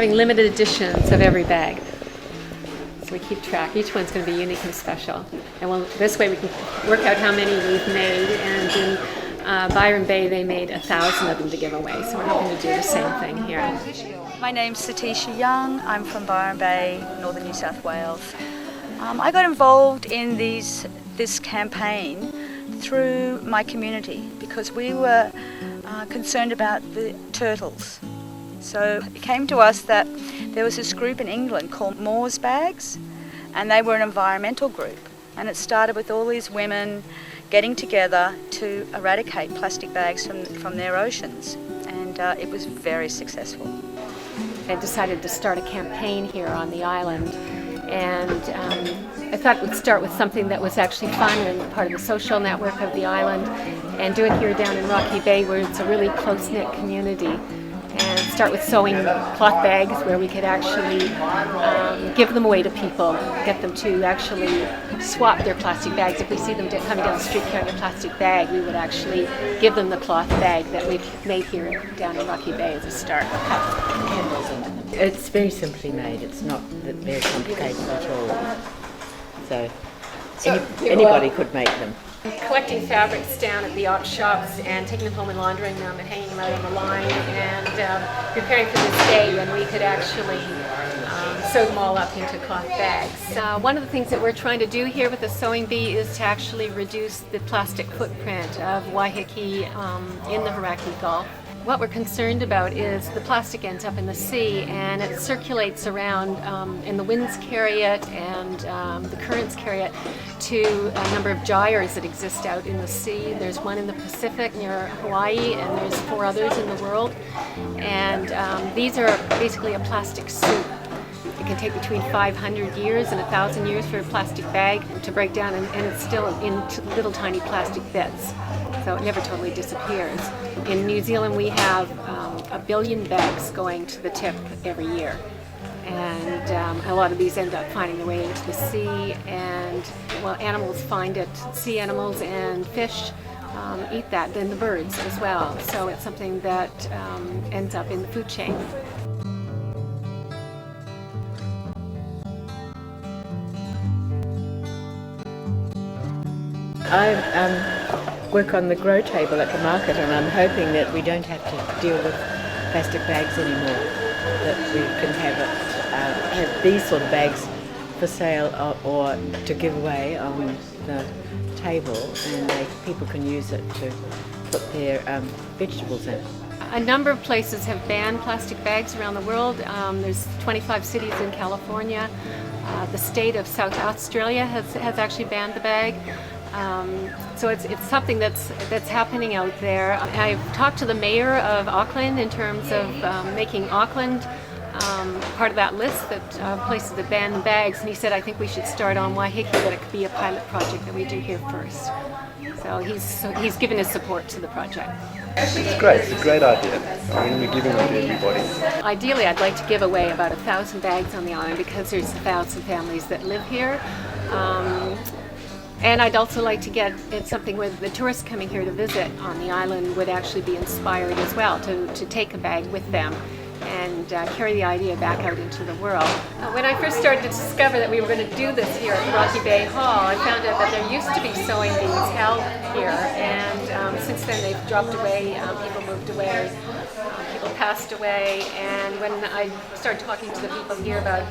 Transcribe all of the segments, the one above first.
having limited editions of every bag. So we keep track. Each one's going to be unique and special. And this way we can work out how many we've made. And in Byron Bay, they made 1,000 of them to give away. So we're hoping to do the same thing here. My name's Satisha Young. I'm from Byron Bay, northern New South Wales. I got involved in this campaign through my community because we were concerned about the turtles. So it came to us that there was this group in England called BYO Bags, and they were an environmental group. And it started with all these women getting together to eradicate plastic bags from their oceans, and it was very successful. I decided to start a campaign here on the island, and I thought it would start with something that was actually fun and part of the social network of the island, and do it here down in Rocky Bay where it's a really close-knit community. And start with sewing cloth bags where we could actually give them away to people, get them to actually swap their plastic bags. If we see them coming down the street carrying a plastic bag, we would actually give them the cloth bag that we've made here down in Rocky Bay as a start. It's very simply made. It's not very complicated at all. So anybody could make them. Collecting fabrics down at the op shops and taking them home and laundering them and hanging them out on the line and preparing for this day when we could actually sew them all up into cloth bags. One of the things that we're trying to do here with the sewing bee is to actually reduce the plastic footprint of Waiheke in the Hauraki Gulf. What we're concerned about is the plastic ends up in the sea and it circulates around and the winds carry it and the currents carry it to a number of gyres that exist out in the sea. There's one in the Pacific near Hawaii and there's 4 others in the world. And these are basically a plastic soup. It can take between 500 years and 1,000 years for a plastic bag to break down, and it's still in little tiny plastic bits, so it never totally disappears. In New Zealand we have 1 billion bags going to the tip every year, and a lot of these end up finding their way into the sea, and well, animals find it, sea animals and fish eat that, then the birds as well, so it's something that ends up in the food chain. I work on the grow table at the market, and I'm hoping that we don't have to deal with plastic bags anymore, that we can have these sort of bags for sale or to give away on the table, and people can use it to put their vegetables in. A number of places have banned plastic bags around the world. There's 25 cities in California. The state of South Australia has actually banned the bag. So it's something that's happening out there. I've talked to the mayor of Auckland in terms of making Auckland part of that list that places that ban the bags, and he said I think we should start on Waiheke, that it could be a pilot project that we do here first. So he's given his support to the project. It's great. It's a great idea. I mean, we're giving them to everybody. Ideally, I'd like to give away about 1,000 bags on the island because there's 1,000 families that live here. And I'd also like to get something where the tourists coming here to visit on the island would actually be inspired as well to take a bag with them and carry the idea back out into the world. When I first started to discover that we were going to do this here at the Rocky Bay Hall, I found out that there used to be sewing bees held here, and since then they've dropped away, people moved away, people passed away, and when I started talking to the people here about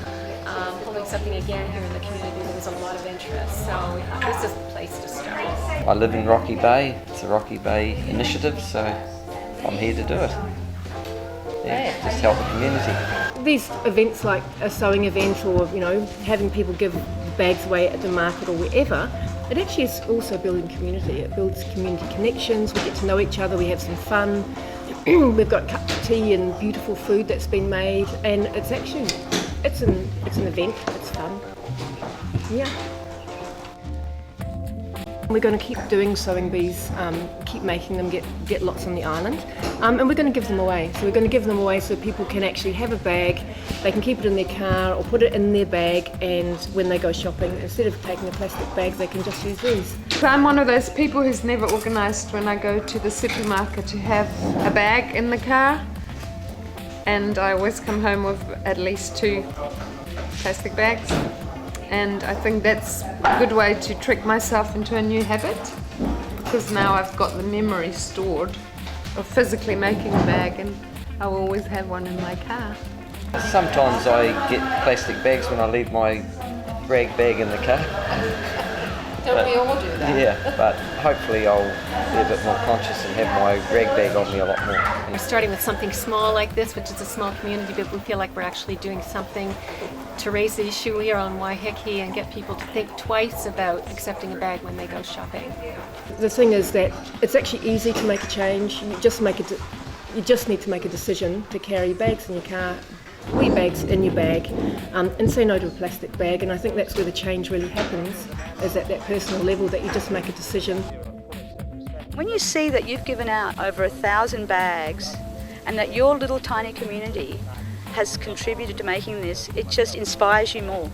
holding something again here in the community, there was a lot of interest, so this is the place to start. I live in Rocky Bay. It's a Rocky Bay initiative, so I'm here to do it. Yeah, just help the community. These events like a sewing event or, having people give bags away at the market or wherever, it actually is also building community. It builds community connections, we get to know each other, we have some fun. We've got cups of tea and beautiful food that's been made, and it's actually, it's an event, it's fun. Yeah. We're going to keep doing sewing bees, keep making them, get lots on the island, and we're going to give them away. So we're going to give them away so people can actually have a bag, they can keep it in their car or put it in their bag, and when they go shopping, instead of taking the plastic bags, they can just use these. So I'm one of those people who's never organised when I go to the supermarket to have a bag in the car. and I always come home with at least 2 plastic bags. And I think that's a good way to trick myself into a new habit, because now I've got the memory stored of physically making a bag, and I'll always have one in my car. Sometimes I get plastic bags when I leave my rag bag in the car. Don't we all do that? Yeah, but hopefully I'll be a bit more conscious and have my rag bag on me a lot more. We're starting with something small like this, which is a small community, but we feel like we're actually doing something to raise the issue here on Waiheke and get people to think twice about accepting a bag when they go shopping. The thing is that it's actually easy to make a change. You just need to make a decision to carry bags in your car, wee bags in your bag, and say no to a plastic bag. And I think that's where the change really happens, is at that personal level, that you just make a decision. When you see that you've given out over 1,000 bags and that your little tiny community has contributed to making this, it just inspires you more.